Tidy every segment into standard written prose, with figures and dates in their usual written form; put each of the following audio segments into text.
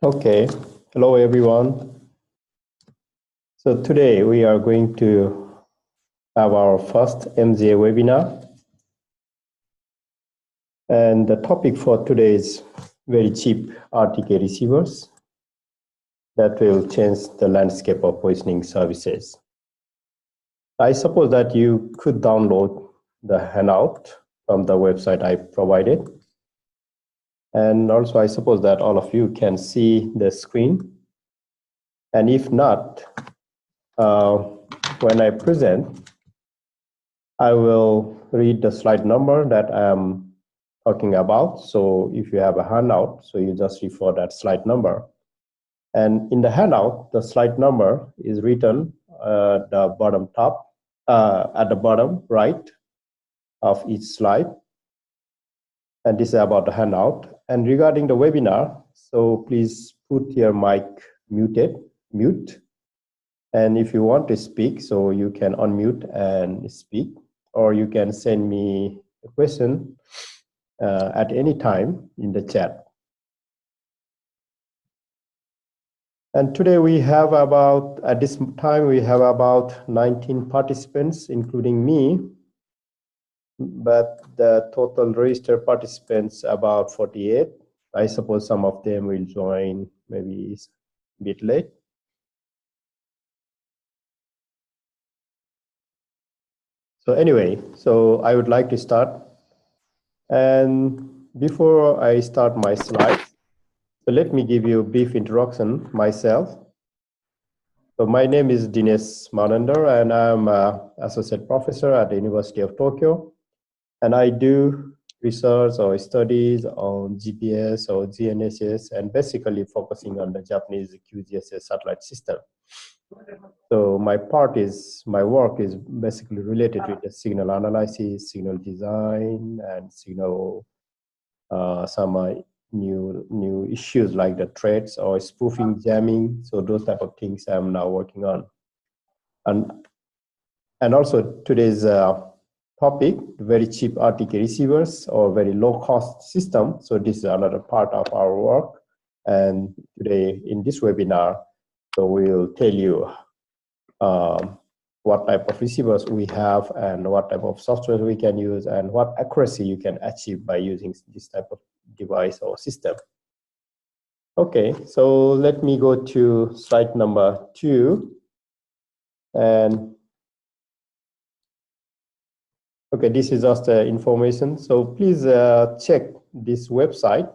Okay, hello everyone. So today we are going to have our first MZA webinar. And the topic for today is very cheap RTK receivers that will change the landscape of positioning services. I suppose that you could download the handout from the website I provided. And also I suppose that all of you can see the screen. And if not, when I present, I will read the slide number that I'm talking about. So if you have a handout, so you just refer that slide number. And in the handout, the slide number is written at the bottom top, at the bottom right of each slide. And this is about the handout. And regarding the webinar, so please put your mic mute. And if you want to speak, so you can unmute and speak, or you can send me a question at any time in the chat. And today we have about, at this time, we have about 19 participants, including me, but the total registered participants about 48. I suppose some of them will join maybe a bit late. So anyway, so I would like to start. And before I start my slides, so let me give you a brief introduction myself. So my name is Dinesh Manandhar, and I'm an associate professor at the University of Tokyo. And I do research or studies on GPS or GNSS, and basically focusing on the Japanese QGSS satellite system. So my work is basically related with the signal analysis, signal design, and signal some new issues like the threats or spoofing, jamming. So those type of things I'm now working on. And also today's topic, very cheap RTK receivers or very low cost system. So this is another part of our work. And today in this webinar, so we'll tell you what type of receivers we have and what type of software we can use and what accuracy you can achieve by using this type of device or system. Okay, so let me go to slide number 2. And okay, this is just information. So please check this website,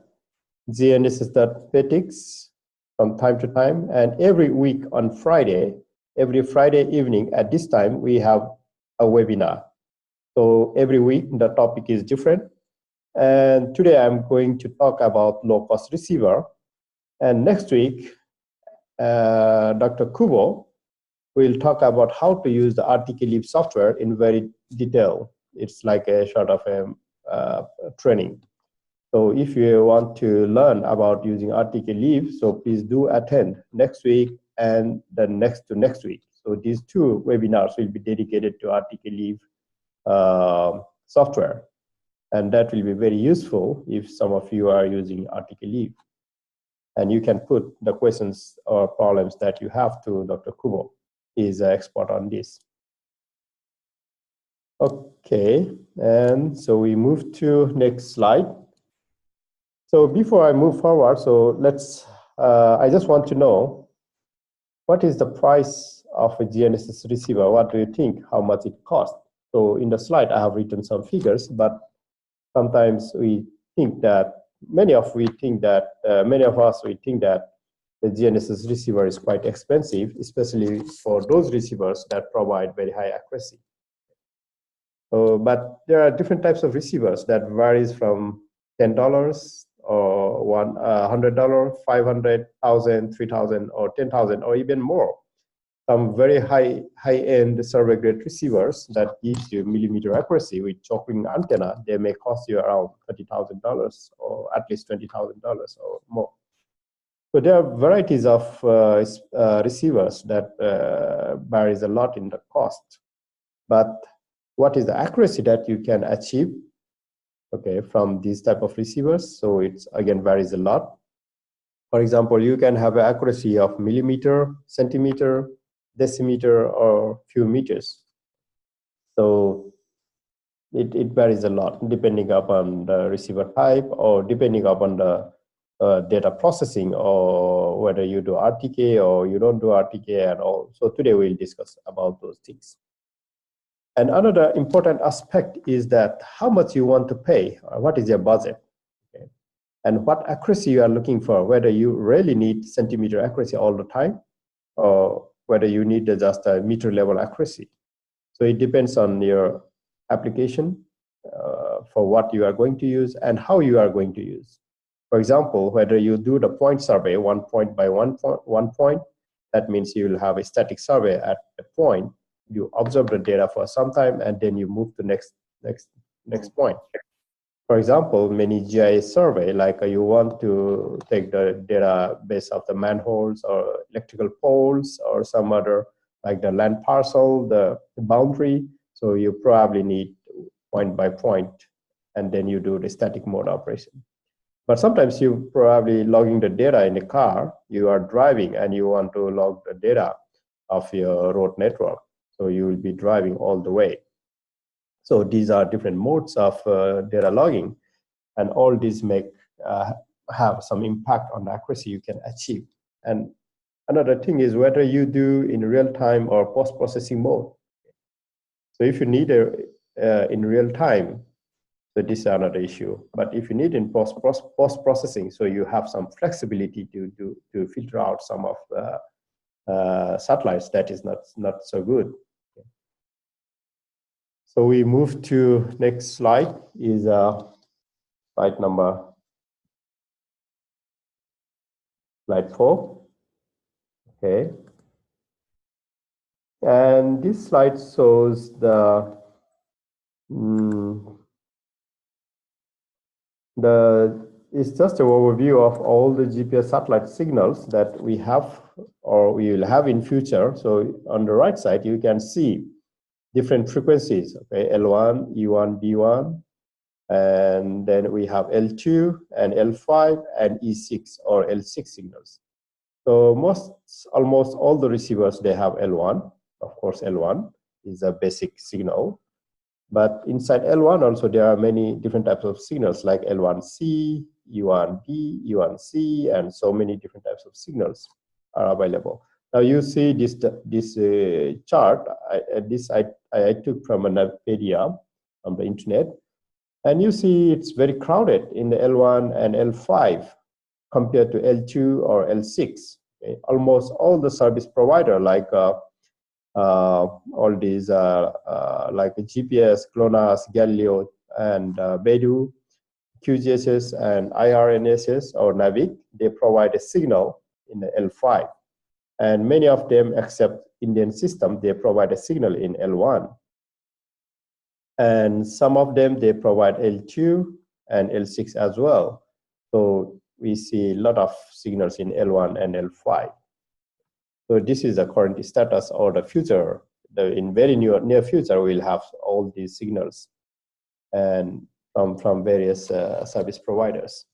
GNSS.petics, from time to time. And every week on Friday, every Friday evening at this time, we have a webinar. So every week the topic is different. And today I'm going to talk about low-cost receiver. And next week, Dr. Kubo will talk about how to use the RTK Leap software in very detail. It's like a sort of a training. So if you want to learn about using RTK Leap, so please do attend next week and the next to next week. So these 2 webinars will be dedicated to RTK Leap software. And that will be very useful if some of you are using RTK Leap. And you can put the questions or problems that you have to Dr. Kubo. He is an expert on this. Okay, and so we move to next slide. So before I move forward, so let's, I just want to know, what is the price of a GNSS receiver? What do you think, how much it costs? So in the slide, I have written some figures, but sometimes we think that, many of us, we think that the GNSS receiver is quite expensive, especially for those receivers that provide very high accuracy. But there are different types of receivers that varies from $10 or $100, 500,000, 3,000, or 10,000, or even more. Some very high-end survey-grade receivers that gives you millimeter accuracy with choking antenna, they may cost you around $30,000 or at least $20,000 or more. So there are varieties of receivers that varies a lot in the cost. But what is the accuracy that you can achieve, okay, from these type of receivers? So it's again varies a lot. For example, you can have an accuracy of millimeter, centimeter, decimeter, or few meters. So it varies a lot depending upon the receiver type or depending upon the data processing, or whether you do RTK or you don't do RTK at all. So today we'll discuss about those things. And another important aspect is that how much you want to pay, or what is your budget, okay? And what accuracy you are looking for, whether you really need centimeter accuracy all the time, or whether you need just a meter level accuracy. So it depends on your application for what you are going to use and how you are going to use. For example, whether you do the point survey, 1 point by 1 point, that means you will have a static survey at a point. You observe the data for some time and then you move to next point. For example, many GIS survey, like you want to take the database of the manholes or electrical poles or some other, like the land parcel, the boundary. So you probably need point by point, and then you do the static mode operation. But sometimes you probably logging the data in the car, you are driving and you want to log the data of your road network. So you will be driving all the way. So these are different modes of data logging, and all these have some impact on the accuracy you can achieve. And another thing is whether you do in real time or post-processing mode. So if you need in real time, so this is another issue. But if you need in post-processing, so you have some flexibility to filter out some of the satellites that is not so good. So we move to next slide, is slide 4. Okay. And this slide shows it's just an overview of all the GPS satellite signals that we have or we will have in future. So on the right side, you can see different frequencies, okay, L1, E1, B1, and then we have L2 and L5 and E6 or L6 signals. So almost all the receivers, they have L1. Of course, L1 is a basic signal. But inside L1 also, there are many different types of signals like L1C, U1B, U1C, and so many different types of signals are available. Now you see this chart. I took from a Navipedia on the internet, and you see it's very crowded in the L1 and L5 compared to L2 or L6. Okay? Almost all the service provider, like all these like GPS, GLONASS, Galileo, and Beidou, QGSS, and IRNSS or Navic, they provide a signal in the L5. And many of them, except Indian system, they provide a signal in L1. And some of them, they provide L2 and L6 as well. So we see a lot of signals in L1 and L5. So this is the current status or the future. In very near future, we'll have all these signals and from various service providers.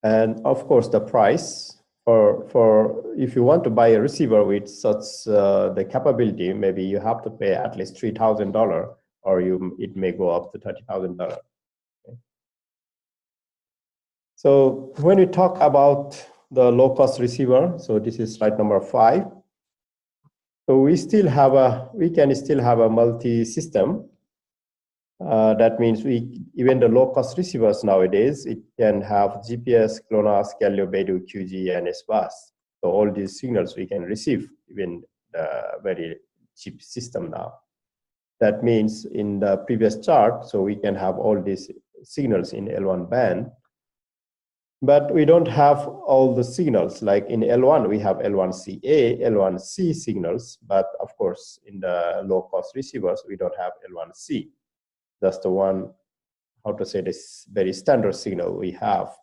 And of course, the price for if you want to buy a receiver with such the capability, maybe you have to pay at least $3,000, or it may go up to $30,000. Okay. So when we talk about the low-cost receiver, so this is slide number 5. So we can still have a multi-system. That means even the low-cost receivers nowadays, it can have GPS, GLONASS, Galileo, Beidou, QG, and SBUS. So all these signals we can receive even the very cheap system now. That means in the previous chart, so we can have all these signals in L1 band, but we don't have all the signals. Like in L1, we have L1CA, L1C signals, but of course in the low-cost receivers, we don't have L1C. That's the one, how to say this, very standard signal we have.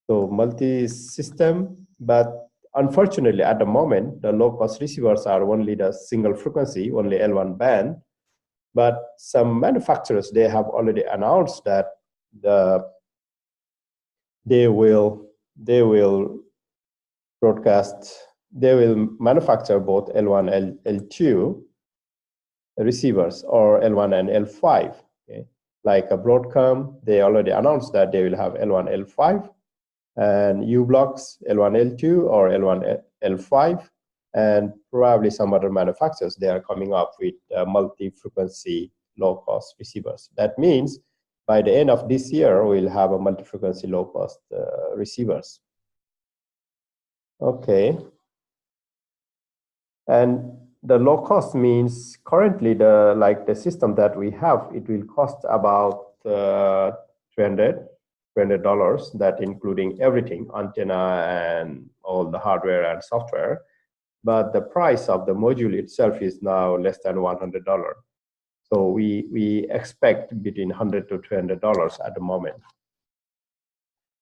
So multi-system, but unfortunately at the moment, the low-cost receivers are only the single frequency, only L1 band. But some manufacturers, they have already announced that they will manufacture both L1 and L2 receivers, or L1 and L5. Okay? Like a Broadcom, they already announced that they will have L1, L5, and u-Blox L1, L2, or L1, L5, and probably some other manufacturers, they are coming up with multi-frequency low-cost receivers. That means by the end of this year, we'll have a multi-frequency low-cost receivers. Okay. And the low cost means currently the system that we have, it will cost about $200, that including everything, antenna and all the hardware and software. But the price of the module itself is now less than $100. So we expect between $100 to $200 at the moment.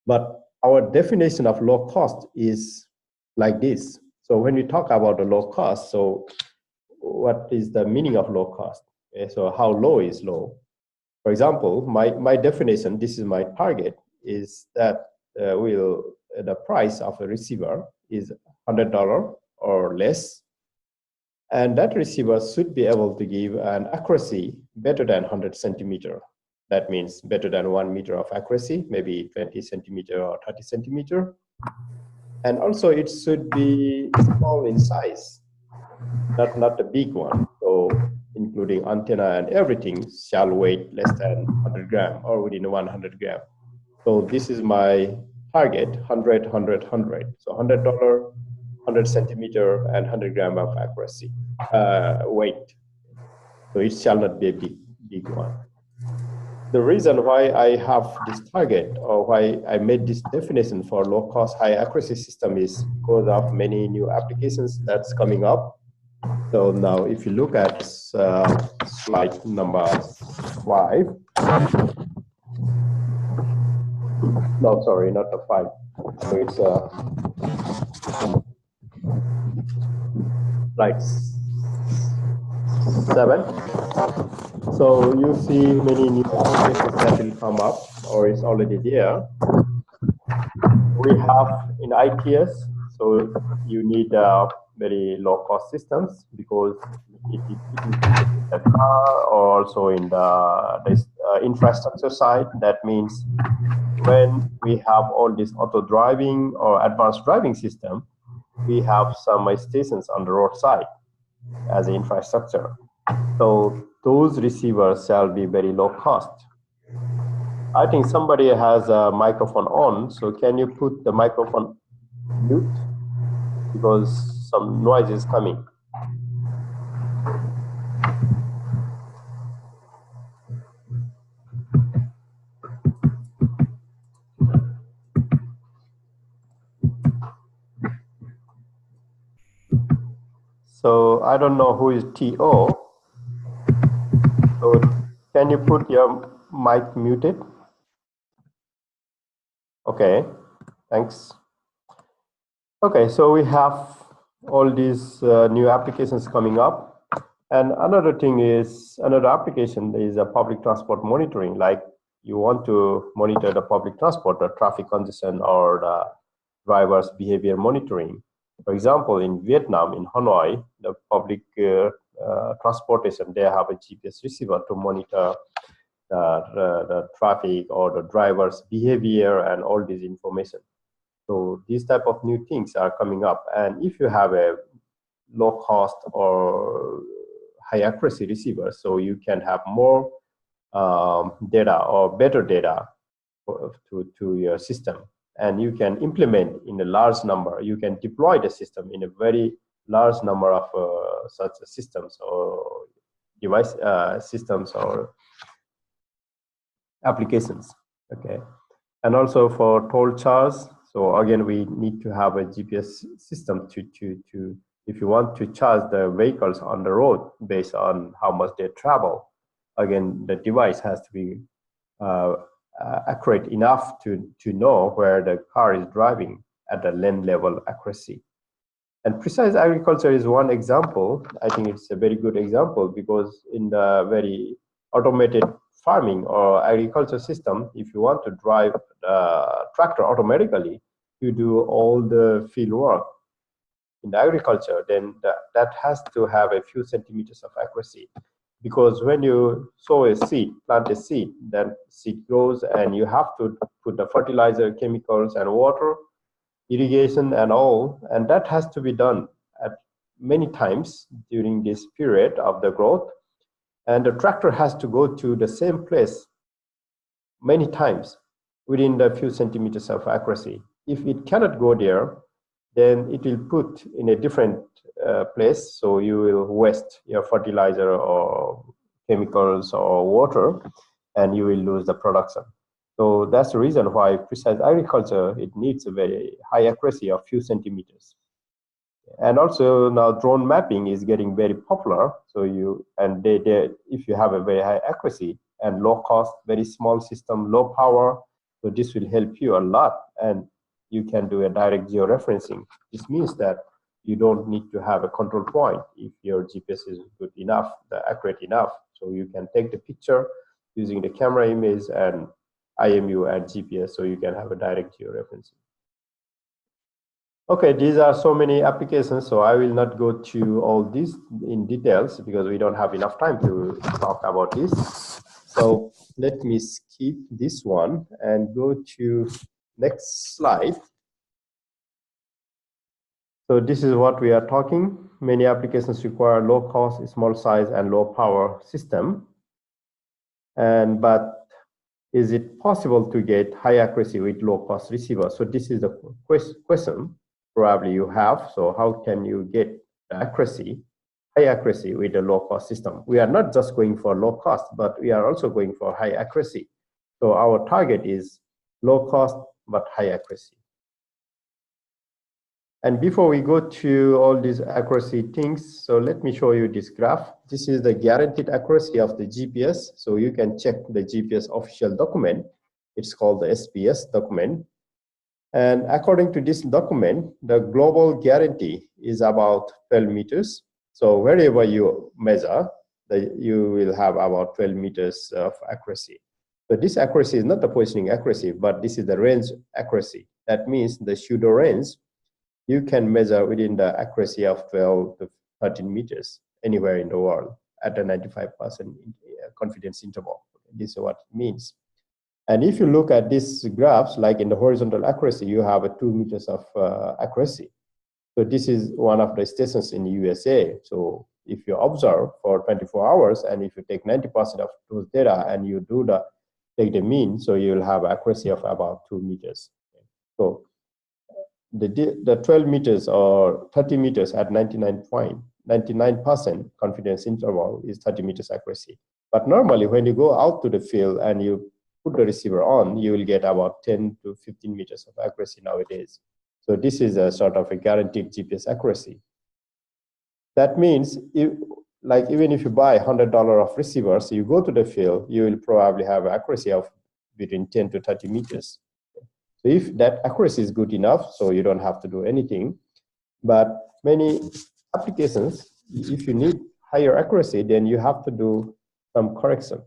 But our definition of low cost is like this. So when we talk about the low cost, so what is the meaning of low cost? Okay, so how low is low? For example, my definition, this is my target, is that the price of a receiver is $100 or less, and that receiver should be able to give an accuracy better than 100 centimeter. That means better than 1 meter of accuracy, maybe 20 centimeter or 30 centimeter. And also it should be small in size, not a big one. So including antenna and everything shall weigh less than 100 gram or within 100 gram. So this is my target, 100, 100, 100. So $100, 100 centimeter and 100 gram of accuracy, weight. So it shall not be a big one. The reason why I have this target, or why I made this definition for low cost, high accuracy system, is because of many new applications that's coming up. So now if you look at slide number 5, no, sorry, not the 5. So it's slide 7. So you see many new applications that will come up, or is already there. We have in ITS, so you need very low cost systems, because it is in the car or also in the infrastructure side. That means when we have all this auto driving or advanced driving system, we have some stations on the roadside as an infrastructure. So those receivers shall be very low cost. I think somebody has a microphone on, so can you put the microphone mute? Because some noise is coming. So I don't know who is TO. So can you put your mic muted? Okay, thanks. Okay, so we have all these new applications coming up. And another thing is, another application is a public transport monitoring. Like you want to monitor the public transport, the traffic congestion, or the driver's behavior monitoring. For example, in Vietnam, in Hanoi, the public transportation, they have a GPS receiver to monitor the traffic or the driver's behavior and all this information. So these type of new things are coming up. And if you have a low cost or high accuracy receiver, so you can have more data or better data to your system. And you can implement in a large number. You can deploy the system in a very large number of such systems or device systems or applications. Okay, and also for toll charge. So again, we need to have a GPS system to if you want to charge the vehicles on the road based on how much they travel. Again, the device has to be accurate enough to know where the car is driving at the lane level accuracy. And precise agriculture is one example. I think it's a very good example, because in the very automated farming or agriculture system, if you want to drive the tractor automatically, you do all the field work in agriculture, then that has to have a few centimeters of accuracy. Because when you sow a seed, plant a seed, then seed grows, and you have to put the fertilizer, chemicals, and water, irrigation, and all, and that has to be done at many times during this period of the growth. And the tractor has to go to the same place many times within the few centimeters of accuracy. If it cannot go there, then it will put in a different place, so you will waste your fertilizer or chemicals or water, and you will lose the production. So that's the reason why precise agriculture, it needs a very high accuracy of few centimeters. And also now drone mapping is getting very popular. So if you have a very high accuracy and low cost, very small system, low power, so this will help you a lot, and you can do a direct georeferencing. This means that you don't need to have a control point if your GPS is good enough, accurate enough. So you can take the picture using the camera image and IMU and GPS, so you can have a direct georeferencing. Okay, these are so many applications, so I will not go to all these in details because we don't have enough time to talk about this. So let me skip this one and go to next slide. So this is what we are talking. Many applications require low cost, small size, and low power system. But is it possible to get high accuracy with low cost receiver? So this is the question probably you have. So how can you get accuracy, high accuracy with a low cost system? We are not just going for low cost, but we are also going for high accuracy. So our target is low cost but high accuracy. And before we go to all these accuracy things, so let me show you this graph. This is the guaranteed accuracy of the GPS. So you can check the GPS official document. It's called the SPS document. And according to this document, the global guarantee is about 12 meters. So wherever you measure, you will have about 12 meters of accuracy. So this accuracy is not the positioning accuracy, but this is the range accuracy. That means the pseudo range, you can measure within the accuracy of 12 to 13 meters anywhere in the world at a 95% confidence interval. This is what it means. And if you look at these graphs, like in the horizontal accuracy, you have a 2 meters of accuracy. So this is one of the stations in the USA. So if you observe for 24 hours, and if you take 90% of those data and you take the mean, so you will have accuracy of about 2 meters. So the 12 meters or 30 meters at 99% confidence interval is 30 meters accuracy. But normally when you go out to the field and you put the receiver on, you will get about 10 to 15 meters of accuracy nowadays. So this is a sort of a guaranteed GPS accuracy. That means even if you buy $100 of receivers, you go to the field, you will probably have accuracy of between 10 to 30 meters. So if that accuracy is good enough, so you don't have to do anything. But many applications, if you need higher accuracy, then you have to do some correction.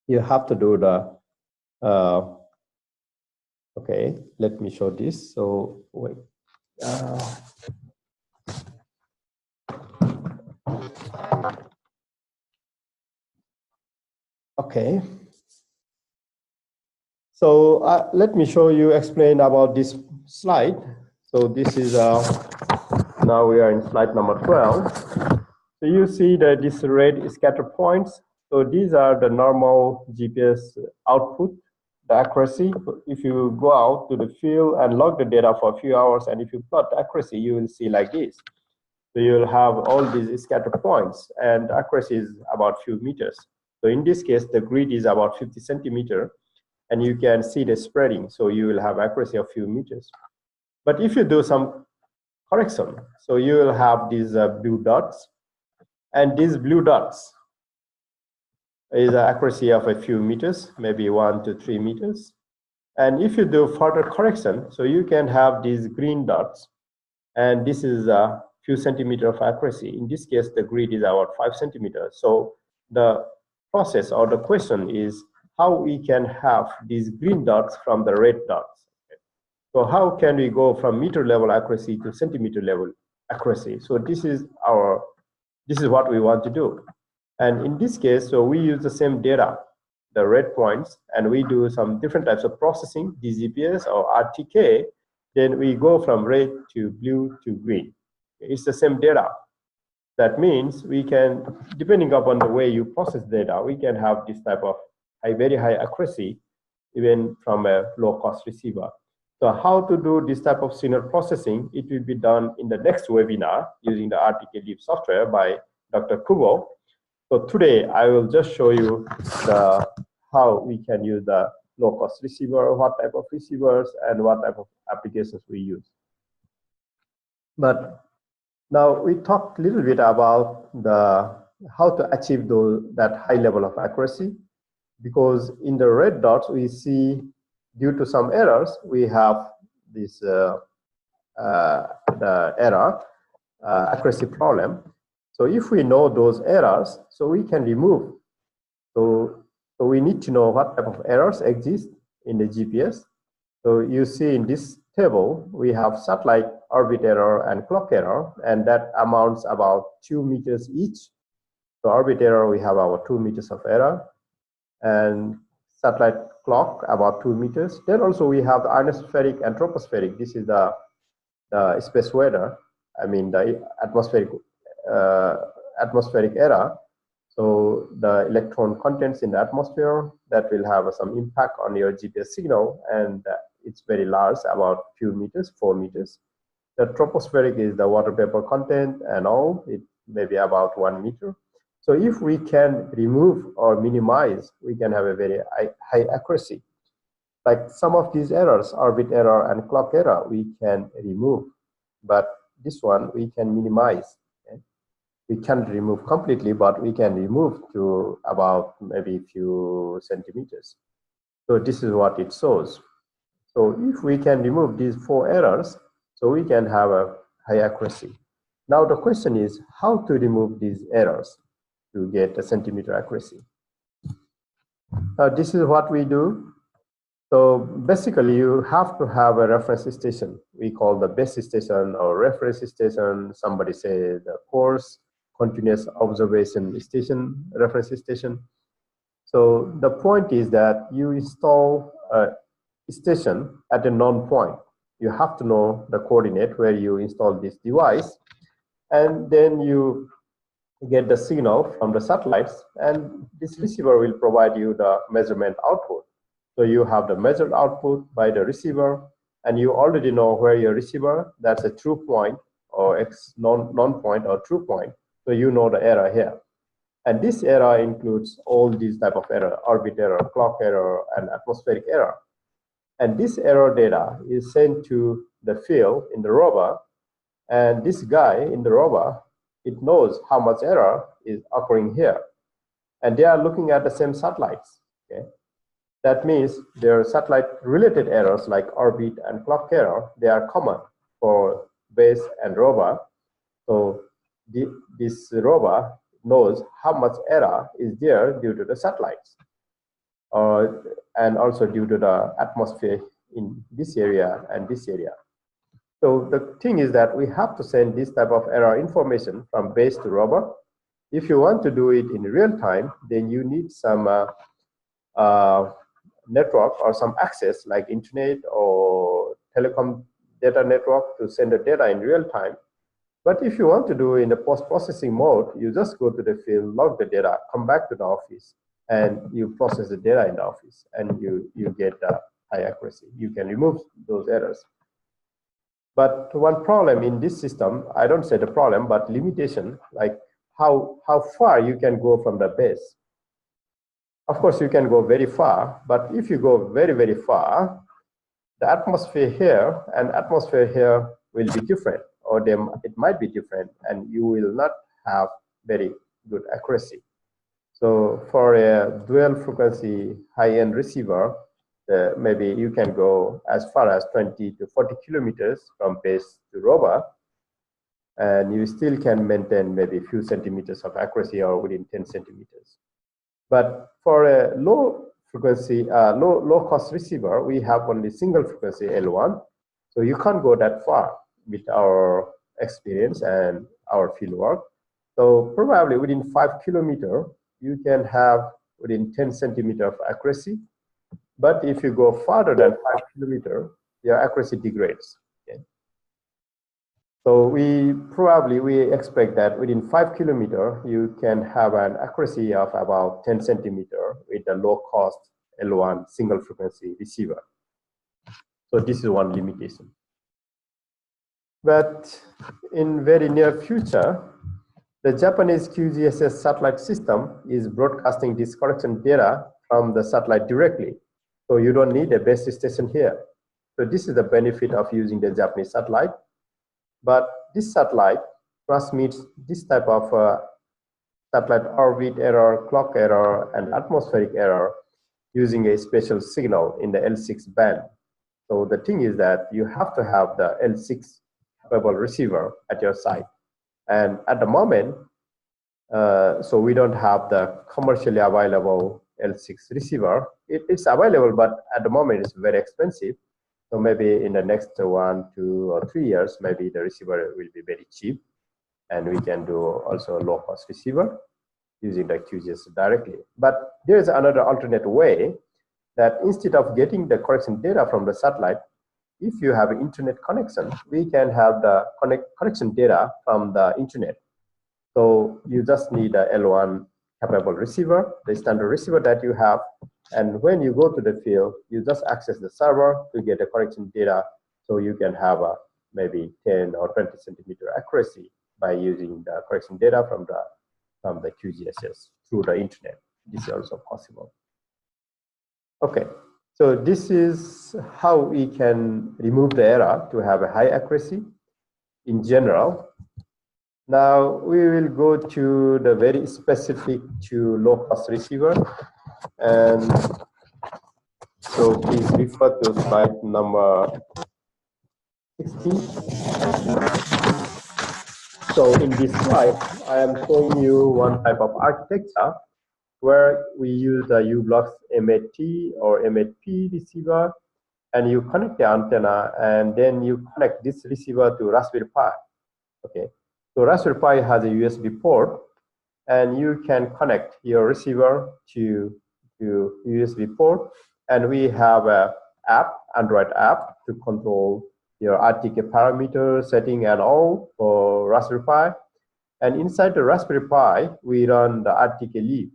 You have to do the, okay, let me show this. So wait. Okay. So let me explain about this slide. So this is, now we are in slide number 12. So you see that this red scatter points. So these are the normal GPS output, the accuracy. If you go out to the field and log the data for a few hours, and if you plot the accuracy, you will see like this. So you'll have all these scatter points, and the accuracy is about few meters. So in this case, the grid is about 50 centimeter, and you can see the spreading. So you will have accuracy of few meters. But if you do some correction, so you will have these blue dots, and these blue dots is the accuracy of a few meters, maybe 1 to 3 meters. And if you do further correction, so you can have these green dots, and this is a few centimeters of accuracy. In this case, the grid is about 5 centimeters. So the process or the question is how we can have these green dots from the red dots. So how can we go from meter level accuracy to centimeter level accuracy? So this is what we want to do. And in this case, so we use the same data, the red points, and we do some different types of processing, DGPS or RTK. Then we go from red to blue to green. It's the same data. That means we can, depending upon the way you process data, we can have this type of very high accuracy, even from a low-cost receiver. So how to do this type of signal processing, it will be done in the next webinar using the RTK Leap software by Dr. Kubo. So today, I will just show you how we can use the low-cost receiver, what type of receivers, and what type of applications we use. But now we talked a little bit about how to achieve that high level of accuracy, because in the red dots we see, due to some errors, we have this the error accuracy problem. So if we know those errors, so we can remove. So we need to know what type of errors exist in the GPS. So you see in this table, we have satellite orbit error and clock error, and that amounts about 2 meters each. So orbit error, we have about 2 meters of error, and satellite clock about 2 meters. Then also we have the ionospheric and tropospheric. This is the space weather. I mean the atmospheric error. So the electron contents in the atmosphere that will have some impact on your GPS signal, and it's very large, about few meters, 4 meters. The tropospheric is the water vapor content and all. It may be about 1 meter. So if we can remove or minimize, we can have a very high accuracy. Like some of these errors, orbit error and clock error, we can remove, but this one we can minimize. Okay? We can't remove completely, but we can remove to about maybe a few centimeters. So this is what it shows. So if we can remove these 4 errors, so we can have a high accuracy. Now the question is how to remove these errors to get a centimeter accuracy. Now this is what we do. So basically you have to have a reference station. We call the base station or reference station. Somebody say the course continuous observation station, reference station. So the point is that you install a station at a known point. You have to know the coordinate where you install this device, and then you get the signal from the satellites, and this receiver will provide you the measurement output. So you have the measured output by the receiver, and you already know where your receiver, that's a true point or non-point or true point. So you know the error here. And this error includes all these type of error, orbit error, clock error, and atmospheric error. And this error data is sent to the field in the rover, and this guy in the rover, it knows how much error is occurring here. And they are looking at the same satellites. Okay? That means their satellite-related errors like orbit and clock error, they are common for base and rover. So this rover knows how much error is there due to the satellites, and also due to the atmosphere in this area and this area. So the thing is that we have to send this type of error information from base to rover. If you want to do it in real time, then you need some network or some access like internet or telecom data network to send the data in real time. But if you want to do it in the post-processing mode, you just go to the field, log the data, come back to the office, and you process the data in the office, and you get high accuracy. You can remove those errors. But one problem in this system, I don't say the problem, but limitation, like how far you can go from the base. Of course, you can go very far, but if you go very, very far, the atmosphere here and atmosphere here will be different, or it might be different, and you will not have very good accuracy. So for a dual frequency high-end receiver, maybe you can go as far as 20 to 40 kilometers from base to rover, and you still can maintain maybe a few centimeters of accuracy or within 10 centimeters. But for a low frequency, low cost receiver, we have only single frequency L1. So you can't go that far with our experience and our field work. So probably within 5 kilometers, you can have within 10 centimeters of accuracy. But if you go farther than 5 kilometers, your accuracy degrades. Okay? So we expect that within 5 kilometers, you can have an accuracy of about 10 centimeters with a low cost L1 single frequency receiver. So this is one limitation. But in very near future, the Japanese QGSS satellite system is broadcasting this correction data from the satellite directly. So you don't need a base station here. So this is the benefit of using the Japanese satellite. But this satellite transmits this type of satellite orbit error, clock error, and atmospheric error using a special signal in the L6 band. So the thing is that you have to have the L6 capable receiver at your site. And at the moment, so we don't have the commercially available L6 receiver. It's available, but at the moment it's very expensive. So maybe in the next 1, 2, or 3 years, maybe the receiver will be very cheap, and we can do also a low-cost receiver using the QGIS directly. But there is another alternate way that instead of getting the correction data from the satellite, if you have an internet connection, we can have the connection data from the internet. So you just need a L1 capable receiver, the standard receiver that you have. And when you go to the field, you just access the server to get the correction data. So you can have a maybe 10 or 20 centimeter accuracy by using the correction data from the QGSS through the internet. This is also possible. Okay, so this is how we can remove the error to have a high accuracy in general. Now we will go to the very specific to low-cost receiver, and so please refer to slide number 16. So in this slide, I am showing you one type of architecture where we use a u-Blox M8T or M8P receiver, and you connect the antenna, and then you connect this receiver to Raspberry Pi. Okay, so Raspberry Pi has a USB port, and you can connect your receiver to USB port, and we have a app, Android app, to control your RTK parameter setting and all for Raspberry Pi. And inside the Raspberry Pi, we run the RTK lib.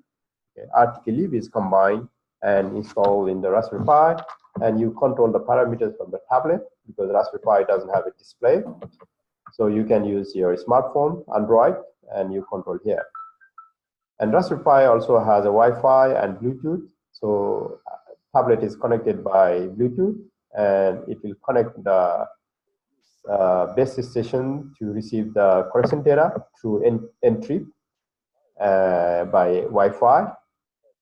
Okay, RTK lib is combined and installed in the Raspberry Pi, and you control the parameters from the tablet because Raspberry Pi doesn't have a display. So you can use your smartphone, Android, and you control here. And Raspberry Pi also has a Wi-Fi and Bluetooth. So tablet is connected by Bluetooth, and it will connect the base station to receive the correction data through N-Trip by Wi-Fi.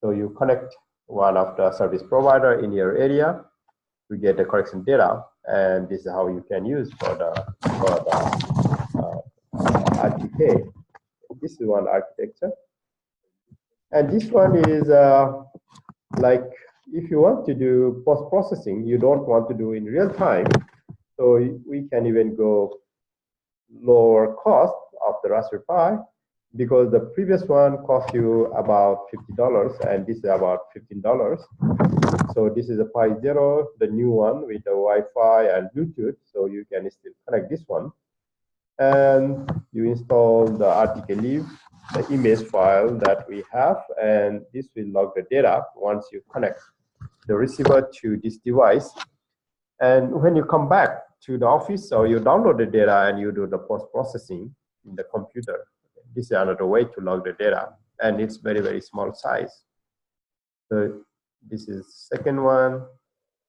So you connect one of the service provider in your area to get the correction data, and this is how you can use for the RTK. This is one architecture, and this one is like if you want to do post-processing, you don't want to do in real time, so we can even go lower cost of the Raspberry Pi, because the previous one cost you about $50 and this is about $15. So this is a Pi Zero, the new one with the Wi-Fi and Bluetooth, so you can still connect this one. And you install the RTK lib, the image file that we have, and this will log the data once you connect the receiver to this device. And when you come back to the office, or you download the data and you do the post-processing in the computer. This is another way to log the data, and it's very, very small size. So this is second one,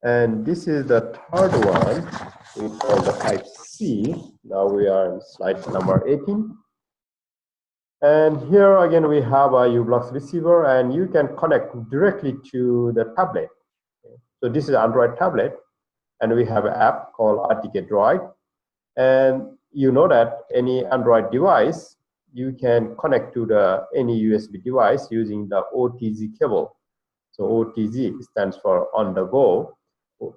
and this is the third one. We call the type C. Now we are on slide number 18. And here again, we have a u-Blox receiver, and you can connect directly to the tablet. So this is Android tablet, and we have an app called RTK Droid. And you know that any Android device, you can connect to any USB device using the OTG cable. So OTG stands for on the go.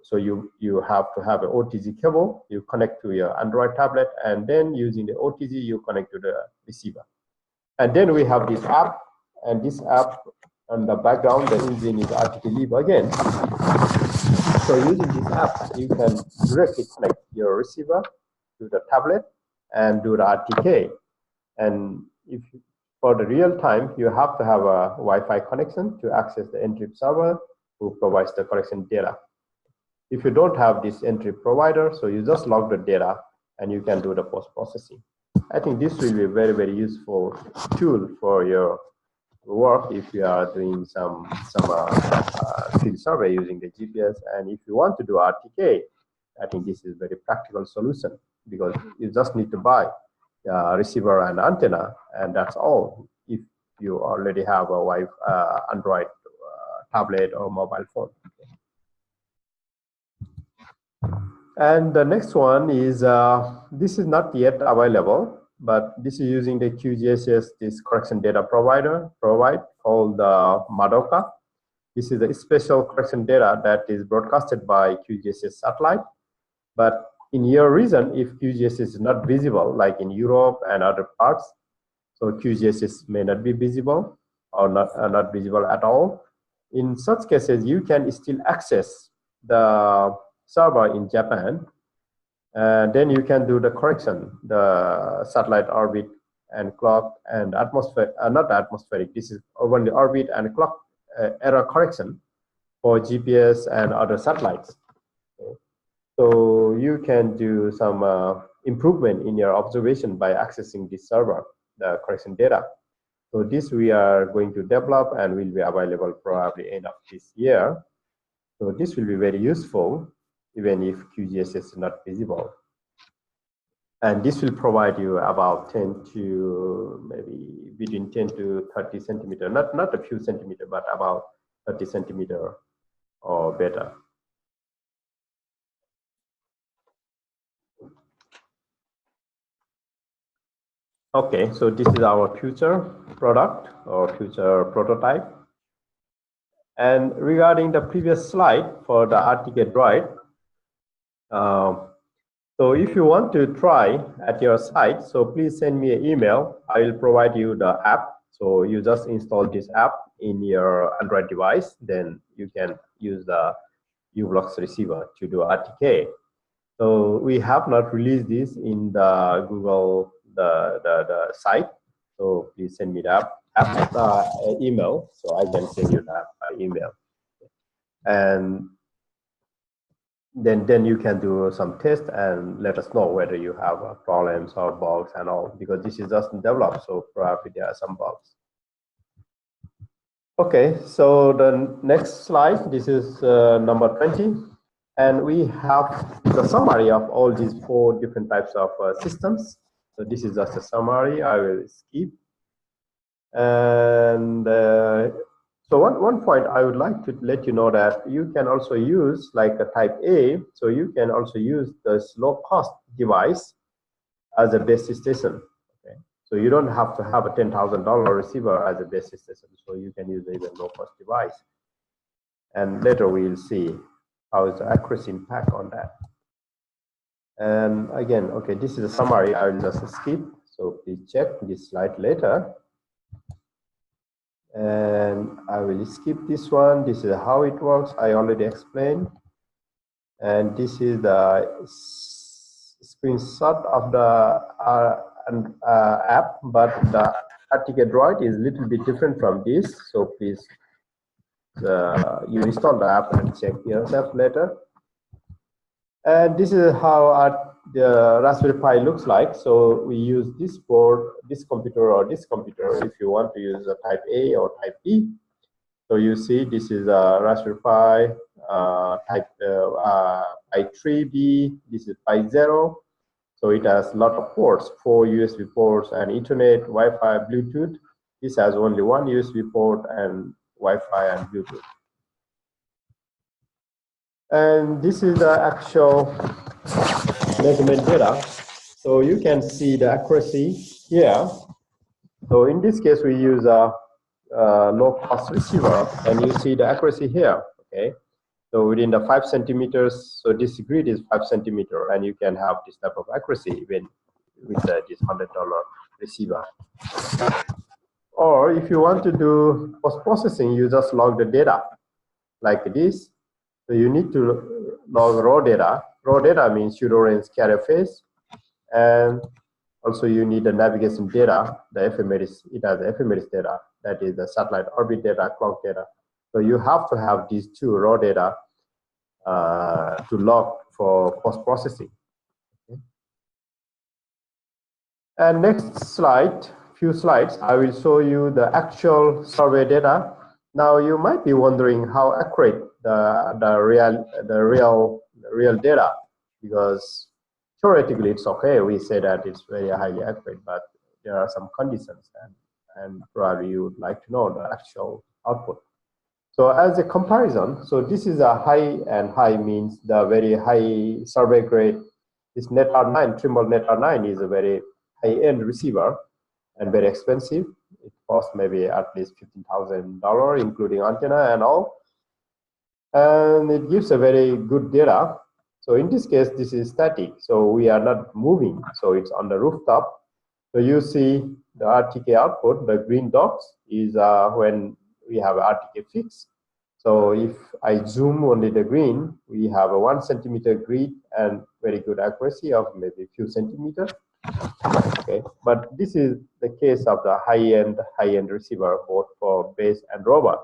So you have to have an OTG cable, you connect to your Android tablet, and then using the OTG, you connect to the receiver. And then we have this app, and this app on the background, the engine is RTK Live again. So using this app, you can directly connect your receiver to the tablet and do the RTK. And if for the real time, you have to have a Wi-Fi connection to access the entry server who provides the connection data. If you don't have this entry provider, so you just log the data and you can do the post-processing. I think this will be a very, very useful tool for your work if you are doing some field survey using the GPS. And if you want to do RTK, I think this is a very practical solution because you just need to buy a receiver and antenna, and that's all if you already have a Android tablet or mobile phone. And the next one is, this is not yet available, but this is using the QGNSS, this correction data provider called Madoka. This is a special correction data that is broadcasted by QGNSS satellite. But in your region, if QGNSS is not visible, like in Europe and other parts, so QGNSS may not be visible or not visible at all. In such cases, you can still access the server in Japan, and then you can do the correction, the satellite orbit and clock and atmospheric, not atmospheric, this is only orbit and clock error correction for GPS and other satellites. Okay. So you can do some improvement in your observation by accessing this server, the correction data. So this we are going to develop and will be available probably end of this year. So this will be very useful even if QGNSS is not visible. And this will provide you about 10 to maybe between 10 to 30 centimeter, not a few centimeter, but about 30 centimeter or better. Okay, so this is our future product or future prototype. And regarding the previous slide for the RTK Droid, so if you want to try at your site, so please send me an email. I will provide you the app. So you just install this app in your Android device, then you can use the u-Blox receiver to do RTK. So we have not released this in the Google the site. So please send me the app email, so I can send you the app email. And then you can do some tests and let us know whether you have problems or bugs and all, because this is just developed, so probably there are some bugs. Okay, so the next slide, this is number 20, and we have the summary of all these 4 different types of systems. So this is just a summary. I will skip. And so one point I would like to let you know that you can also use like a type A, so you can also use this low cost device as a base station. Okay, so you don't have to have a $10,000 receiver as a base station, so you can use even low cost device. And later we'll see how is the accuracy impact on that. And again, okay, this is a summary. I will just skip, so please check this slide later. And I will skip this one. This is how it works. I already explained. And this is the screenshot of the app, but the RTK Droid is a little bit different from this. So please, you install the app and check yourself later. And this is how the Raspberry Pi looks like. So we use this board, this computer, or this computer if you want to use a type A or type B. So you see this is a Raspberry Pi type Pi 3B. This is Pi 0. So it has a lot of ports, 4 USB ports and Ethernet, Wi-Fi, Bluetooth. This has only 1 USB port and Wi-Fi and Bluetooth. And this is the actual measurement data. So you can see the accuracy here. So in this case, we use a low-cost receiver, and you see the accuracy here. Okay, so within the 5 centimeters, so this grid is 5 centimeter, and you can have this type of accuracy even with this $100 receiver. Or if you want to do post-processing, you just log the data like this. So you need to log raw data. Raw data means pseudo-range carrier phase, and also you need the navigation data, the ephemeris. It has ephemeris data, that is the satellite orbit data, clock data. So you have to have these two raw data to log for post-processing. Okay. And next slide, few slides, I will show you the actual survey data. Now you might be wondering how accurate the real data, because theoretically it's okay. We say that it's very highly accurate, but there are some conditions, and probably you would like to know the actual output. So as a comparison, so this is a high, and high means the very high survey grade. This NetR9, Trimble NetR9 is a very high-end receiver and very expensive. It costs maybe at least $15,000, including antenna and all. And it gives a very good data. So in this case, this is static, so we are not moving. So it's on the rooftop. So you see the RTK output, the green dots is when we have RTK fix. So if I zoom only the green, we have a 1 centimeter grid and very good accuracy of maybe a few centimeters. Okay, but this is the case of the high-end receiver, both for base and rover.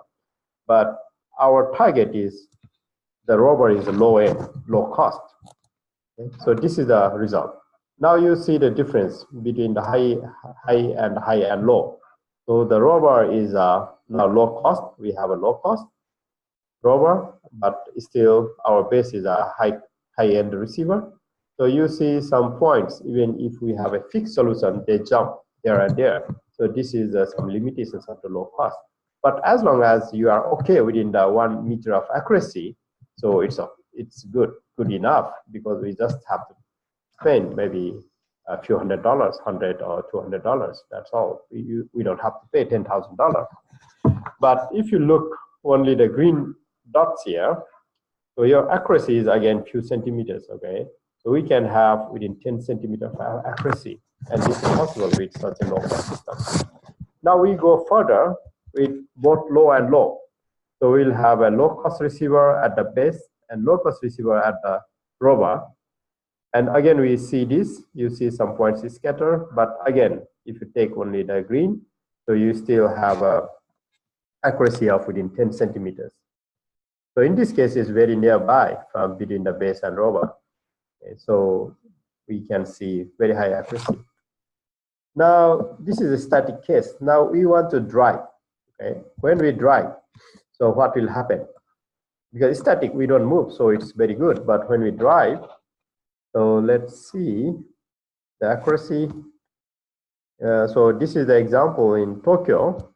But our target is the rover is low-end, low cost. Okay? So this is the result. Now you see the difference between the high and low. So the rover is now low cost. We have a low cost rover, but still our base is a high-end receiver. So you see some points, even if we have a fixed solution, they jump there and there. So this is some limitations of the low cost. But as long as you are okay within the 1 meter of accuracy, so it's good enough, because we just have to spend maybe a few $100, $100 or $200. That's all. We don't have to pay $10,000. But if you look only the green dots here, so your accuracy is again few centimeters. Okay, so we can have within 10 centimeters of accuracy, and this is possible with such a low cost system. Now we go further with both low and low. So we'll have a low cost receiver at the base and low cost receiver at the rover. And again, we see this, you see some points scatter, but again, if you take only the green, so you still have a accuracy of within 10 centimeters. So in this case, it's very nearby from between the base and rover. Okay, so we can see very high accuracy. Now, this is a static case. Now we want to drive. Okay, when we drive, so what will happen? Because it's static, we don't move, so it's very good. But when we drive, so let's see the accuracy. So this is the example in Tokyo.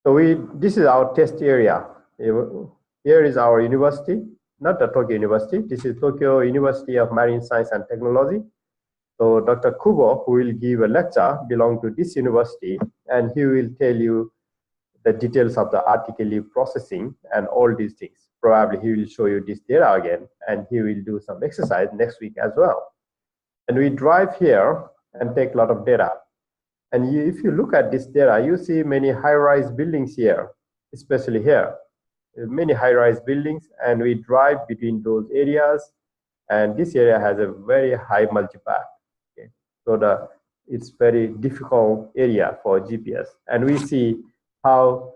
So this is our test area. Here is our university, not the Tokyo University. This is Tokyo University of Marine Science and Technology. So Dr. Kubo, who will give a lecture, belongs to this university, and he will tell you the details of the RTK leaf processing and all these things. Probably he will show you this data again, and he will do some exercise next week as well. And we drive here and take a lot of data. And if you look at this data, you see many high-rise buildings here, especially here. Many high-rise buildings, and we drive between those areas, and this area has a very high multipath. Okay? So it's very difficult area for GPS, and we see how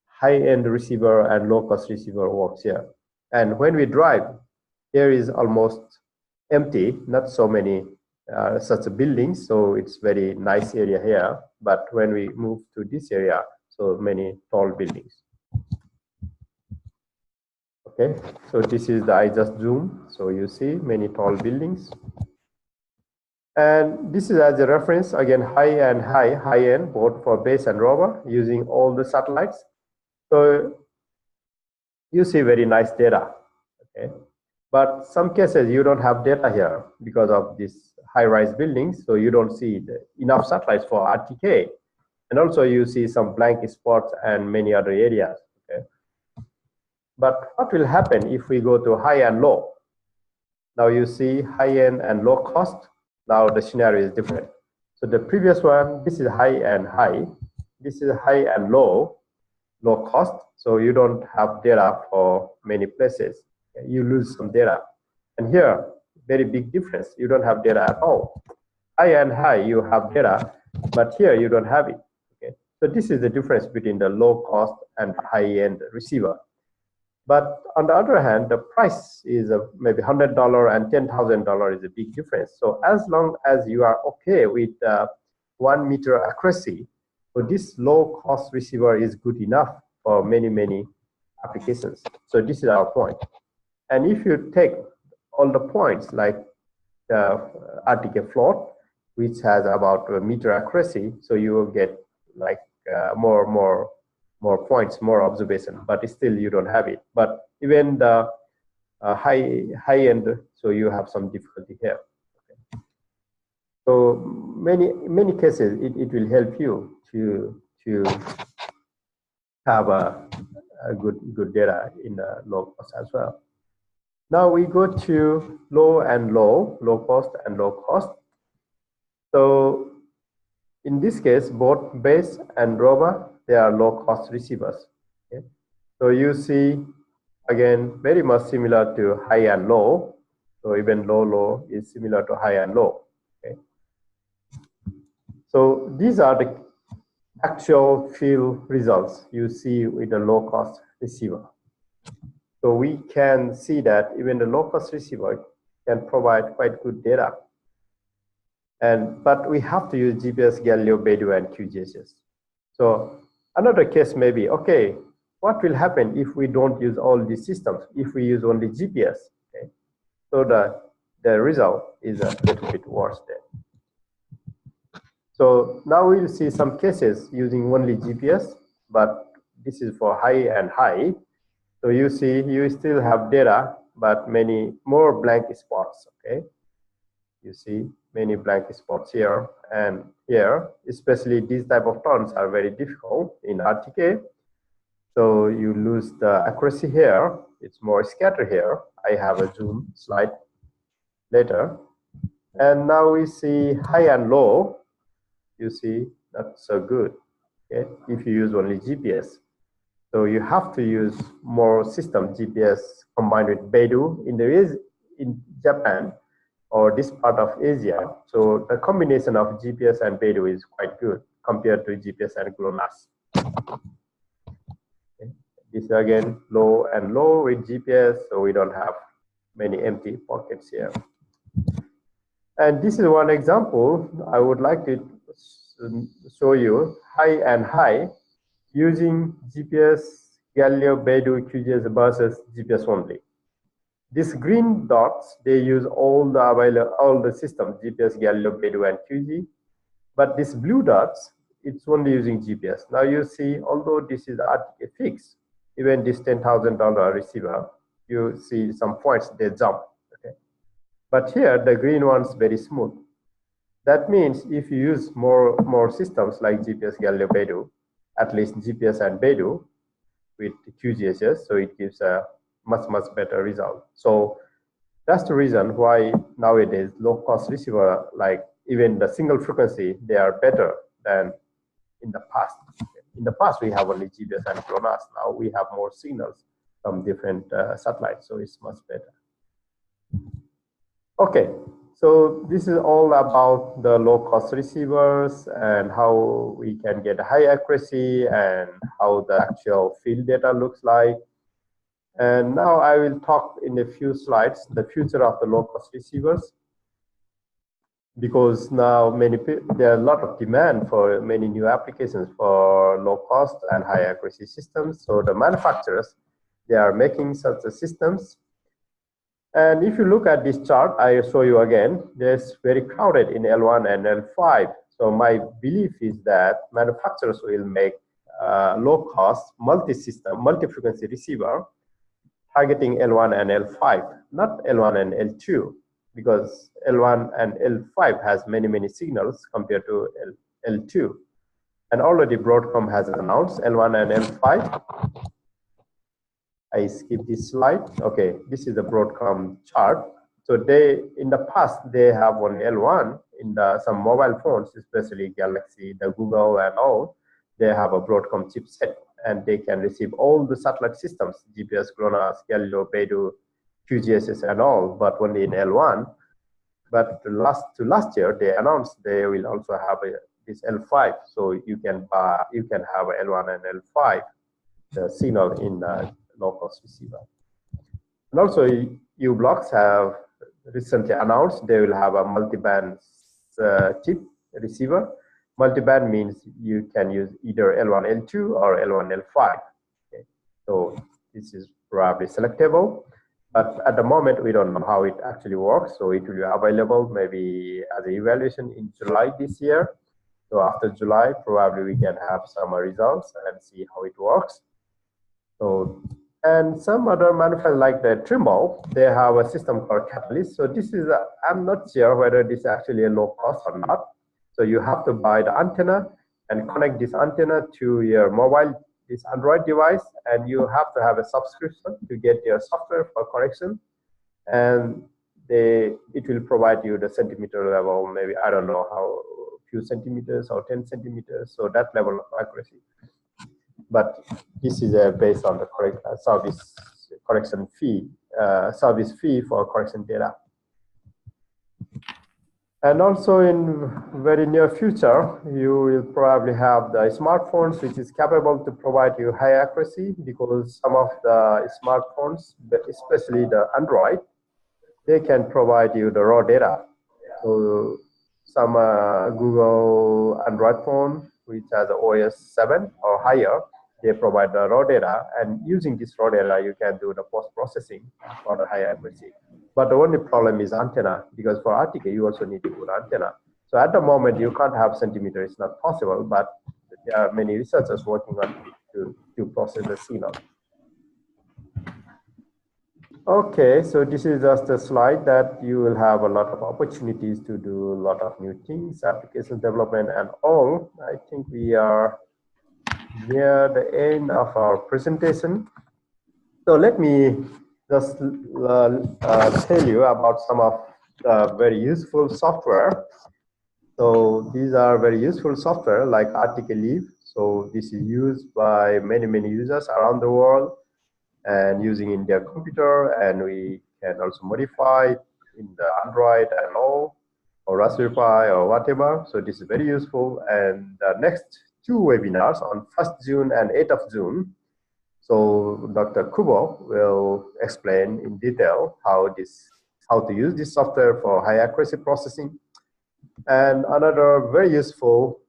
high-end receiver and low-cost receiver works here. And when we drive, here is almost empty, not so many such buildings, so it's very nice area here. But when we move to this area, so many tall buildings. Okay, so this is I just zoom, so you see many tall buildings. And this is as a reference, again, high end, both for base and rover, using all the satellites. So you see very nice data. Okay, but some cases you don't have data here because of this high-rise buildings, so you don't see enough satellites for RTK. And also you see some blank spots and many other areas. Okay. But what will happen if we go to high and low? Now you see high end and low cost. Now the scenario is different. So the previous one, this is high and high. This is high and low cost. So you don't have data for many places. You lose some data. And here, very big difference. You don't have data at all. High and high, you have data, but here you don't have it. Okay. So this is the difference between the low cost and high end receiver. But on the other hand, the price is maybe $100 and $10,000 is a big difference. So as long as you are okay with 1 meter accuracy, so this low cost receiver is good enough for many, many applications. So this is our point. And if you take all the points like the RTK float, which has about 1 meter accuracy, so you will get like more points, more observation, but still you don't have it. But even the high end, so you have some difficulty here. Okay. So many cases it will help you to have a good data in the low cost as well. Now we go to low cost and low cost. So in this case, both base and rover, they are low cost receivers. Okay. So you see, again, very much similar to high and low. So even low is similar to high and low. Okay. So these are the actual field results you see with the low cost receiver. So we can see that even the low cost receiver can provide quite good data. But we have to use GPS, Galileo, Beidou, and QGIS. So another case may be, okay, what will happen if we don't use all these systems, if we use only GPS? Okay? So the result is a little bit worse then. So now we'll see some cases using only GPS, but this is for high and high. So you see, you still have data, but many more blank spots, okay? You see many blank spots here and here, especially these type of turns are very difficult in RTK. So you lose the accuracy here. It's more scattered here. I have a zoom slide later. And now we see high and low. You see, not so good, okay, if you use only GPS. So you have to use more system GPS combined with Beidou in Japan or this part of Asia. So the combination of GPS and Beidou is quite good compared to GPS and GLONASS. Okay. This is again low and low with GPS, so we don't have many empty pockets here. And this is one example I would like to show you, high and high, using GPS, Galileo, Beidou, QGIS versus GPS only. These green dots, they use all the systems, GPS, Galileo, Beidou, and QG. But these blue dots, it's only using GPS. Now you see, although this is RTK fixed, even this $10,000 receiver, you see some points, they jump. Okay. But here, the green one's very smooth. That means if you use more systems like GPS, Galileo, Beidou, at least GPS and Beidou with QGIS, so it gives a much better result. So that's the reason why nowadays low-cost receiver, like even the single frequency, they are better than in the past. In the past, we have only GPS and GLONASS. Now we have more signals from different satellites, so it's much better. Okay, so this is all about the low-cost receivers and how we can get high accuracy and how the actual field data looks like. And now I will talk in a few slides the future of the low-cost receivers, because now there are a lot of demand for many new applications for low-cost and high accuracy systems. So the manufacturers, they are making such systems. And if you look at this chart, I show you again, there's very crowded in L1 and L5. So my belief is that manufacturers will make low-cost multi-system, multi-frequency receiver targeting L1 and L5, not L1 and L2, because L1 and L5 has many signals compared to L2. And already Broadcom has announced L1 and L5. I skip this slide. Okay, this is the Broadcom chart. So they, in the past, they have only L1 in some mobile phones, especially Galaxy, the Google and all. They have a Broadcom chipset, and they can receive all the satellite systems, GPS, GLONASS, Galileo, Beidou, QGSS and all, but only in L1. But last year, they announced they will also have this L5, so you can have a L1 and L5 the signal in low-cost receiver. And also, u-Blox have recently announced they will have a multi-band chip receiver. Multi-band means you can use either L1, L2 or L1, L5. Okay. So this is probably selectable, but at the moment we don't know how it actually works. So it will be available maybe as an evaluation in July this year. So after July, probably we can have some results and see how it works. So, and some other manufacturers like the Trimble, they have a system called Catalyst. So this is, I'm not sure whether this is actually a low cost or not. So you have to buy the antenna and connect this antenna to your mobile, this Android device, and you have to have a subscription to get your software for correction. And it will provide you the centimeter level, maybe, I don't know how, few centimeters or 10 centimeters. So that level of accuracy. But this is based on the service correction fee, service fee for correction data. And also in very near future, you will probably have the smartphones, which is capable to provide you high accuracy, because some of the smartphones, especially the Android, they can provide you the raw data. So some Google Android phone, which has OS 7 or higher, they provide the raw data, and using this raw data, you can do the post-processing for the high accuracy. But the only problem is antenna, because for RTK, you also need to put antenna. So at the moment, you can't have centimeter, it's not possible, but there are many researchers working on it to process the signal. Okay, so this is just a slide that you will have a lot of opportunities to do a lot of new things, application development and all. I think we are near the end of our presentation. So let me just tell you about some of the very useful software. So these are very useful software like RTK Leaf. So this is used by many users around the world and using in their computer, and we can also modify in the Android and all, or Raspberry Pi or whatever. So this is very useful. And the next two webinars on 1st June and 8th of June. So Dr. Kubo will explain in detail how to use this software for high accuracy processing. And another very useful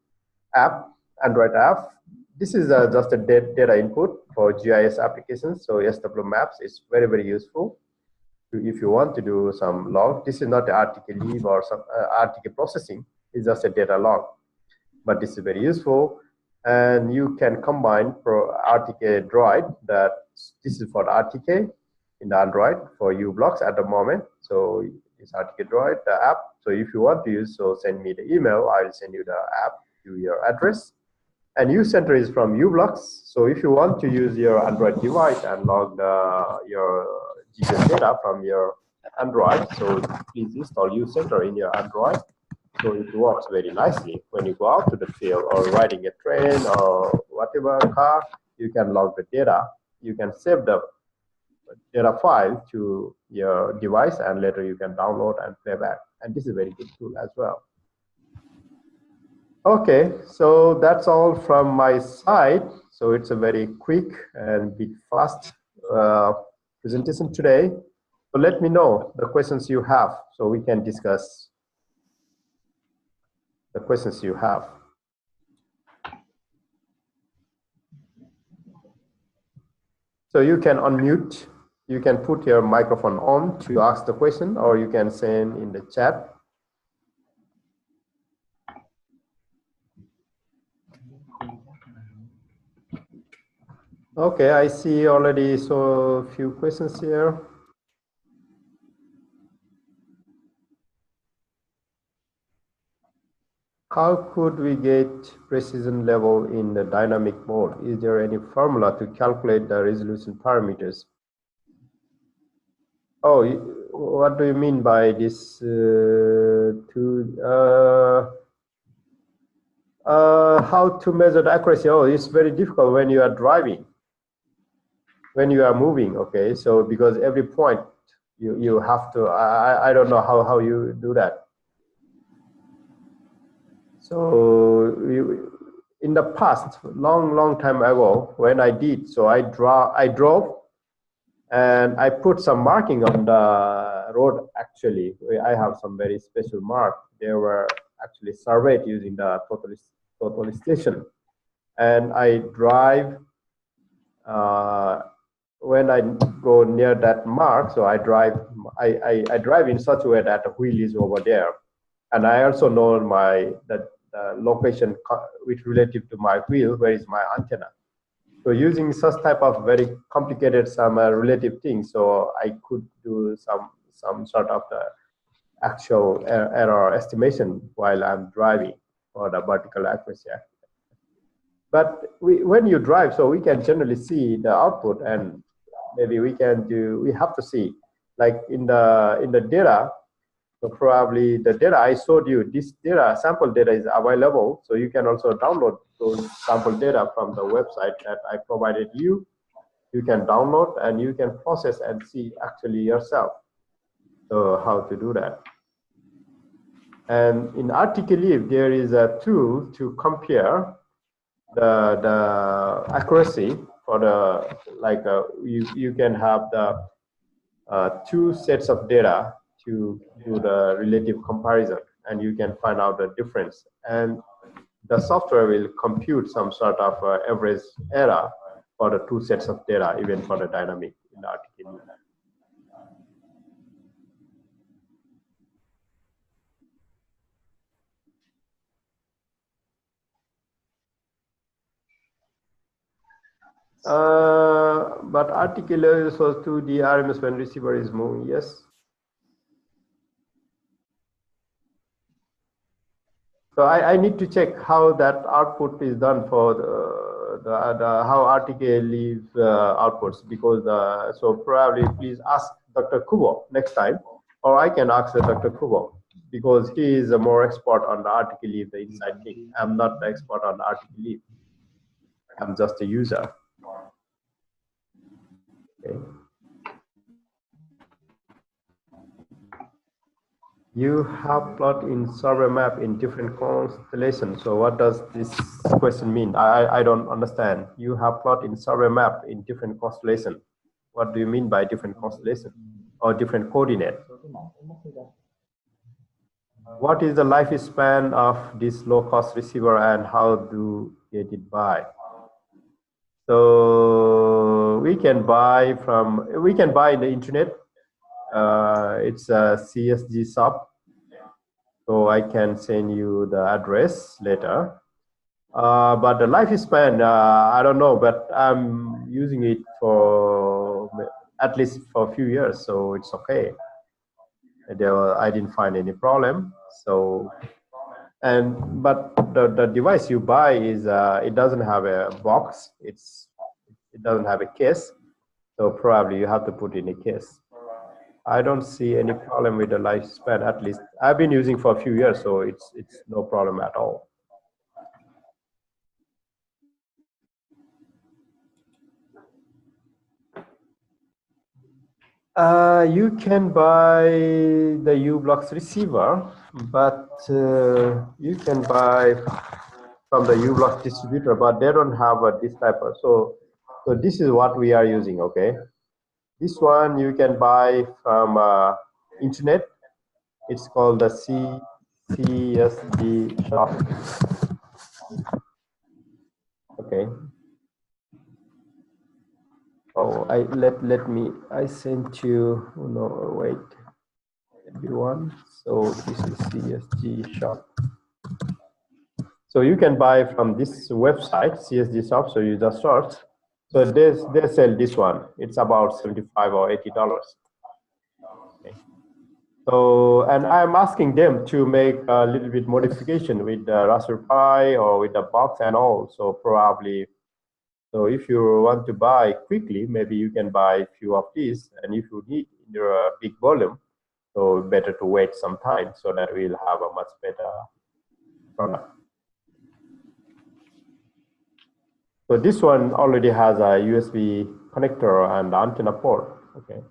app, Android app. This is just a data input for GIS applications. So SW Maps is very useful if you want to do some log. This is not the RTK Leaf or some RTK processing. It's just a data log. But this is very useful. And you can combine for RTK Droid, that this is for the RTK in the Android for u-Blox at the moment. So it's RTK Droid, the app. So if you want to use, so send me the email. I will send you the app to your address. And u-Center is from u-Blox. So if you want to use your Android device and log your GPS data from your Android, so please install u-Center in your Android. So it works very nicely. When you go out to the field or riding a train or whatever car, you can log the data. You can save the data file to your device, and later you can download and play back. And this is a very good tool as well. Okay, so that's all from my side. So it's a very quick and bit fast presentation today. So let me know the questions you have so we can discuss the questions you have. So you can unmute, you can put your microphone on to ask the question, or you can send in the chat. Okay, I see already so a few questions here. How could we get precision level in the dynamic mode? Is there any formula to calculate the resolution parameters? Oh, what do you mean by this? How to measure the accuracy? Oh, it's very difficult when you are driving, when you are moving. Okay, so because every point you have to. I don't know how you do that. So in the past, long time ago, when I did, so I drove, and I put some marking on the road. Actually, I have some very special mark. They were actually surveyed using the total station, and I drive. When I go near that mark, so I drive. I drive in such a way that the wheel is over there, and I also know the location which relative to my wheel, where is my antenna. So using such type of very complicated some relative things, so I could do some sort of the actual error estimation while I'm driving for the vertical accuracy. But when you drive, so we can generally see the output, and maybe we have to see, like in the data. So probably the data I showed you, this data, sample data is available. So you can also download those sample data from the website that I provided you. You can download and you can process and see actually yourself. So how to do that. And in Articleave, there is a tool to compare the accuracy for the, like you can have the two sets of data to do the relative comparison, and you can find out the difference. And the software will compute some sort of average error for the two sets of data, even for the dynamic in the article. But article is also to the RMS when receiver is moving, yes. So I need to check how that output is done for the how RTK leaves outputs, because so probably please ask Dr. Kubo next time, or I can ask Dr. Kubo, because he is a more expert on the RTK leave, the inside thing. I'm not the expert on the RTK leave. I'm just a user. Okay. You have plot in survey map in different constellations. So what does this question mean? I don't understand. You have plot in survey map in different constellation. What do you mean by different constellation or different coordinate? What is the lifespan of this low-cost receiver, and how do you get it by? So we can buy in the internet. It's a CSG shop. So I can send you the address later. But the lifespan, I don't know, but I'm using it for at least for a few years, so it's okay. I didn't find any problem. So, but the device you buy is it doesn't have a box. It doesn't have a case, so probably you have to put in a case. I don't see any problem with the lifespan. At least I've been using for a few years, so it's no problem at all. You can buy the u-Blox receiver, but you can buy from the u-Blox distributor, but they don't have this type of. So this is what we are using. Okay, this one you can buy from internet. It's called the CSG shop. Okay. Oh, I sent you. Oh, no, wait. Everyone. So this is CSG shop. So you can buy from this website, CSG shop. So you just search. So they sell this one. It's about $75 or $80. Okay. So, and I'm asking them to make a little bit modification with the Raspberry Pi or with the box and all. So probably, so if you want to buy quickly, maybe you can buy a few of these. And if you need in your big volume, so better to wait some time so that we'll have a much better product. So this one already has a USB connector and antenna port. Okay.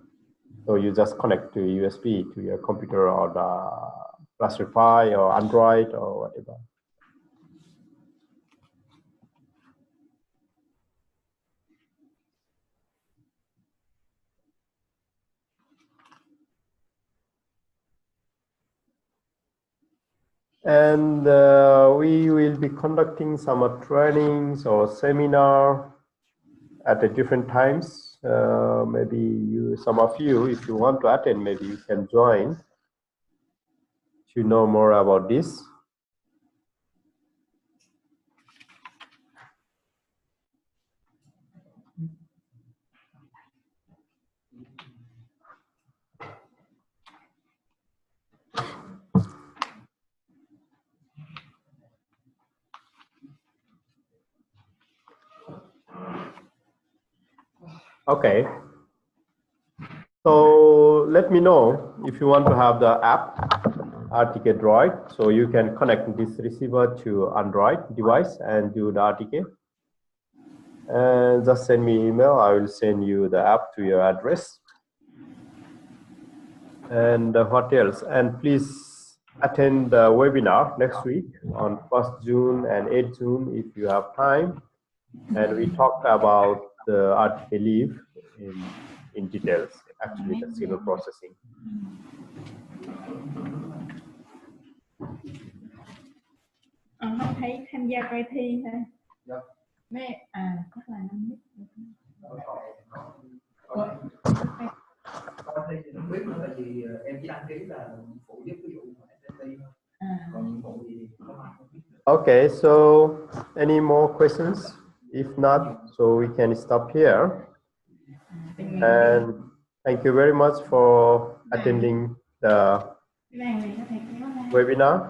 So you just connect to USB to your computer or the Raspberry Pi or Android or whatever. And we will be conducting some trainings or seminar at the different times. Maybe some of you, if you want to attend, maybe you can join to know more about this. Okay. So let me know if you want to have the app RTK Droid. So you can connect this receiver to Android device and do the RTK. And just send me email. I will send you the app to your address. And what else? And please attend the webinar next week on 1st June and 8th June if you have time. And we talked about the RTK leaf in details, actually the signal processing. Không thấy tham gia coi thi thôi. Mấy có là năm nhất. Coi thi thì không biết nữa, tại vì em chỉ đăng ký là phụ giúp ví dụ mà SST thôi. Còn nhiệm vụ thì không biết. Okay, so any more questions? If not, so we can stop here. And thank you very much for attending the webinar.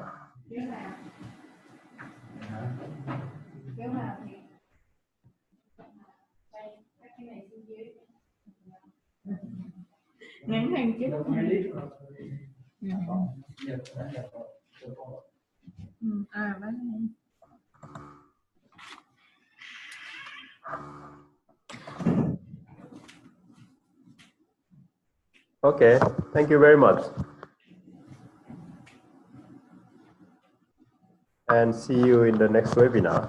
Ngắn hơn chứ. Bán này. Okay, thank you very much. And see you in the next webinar.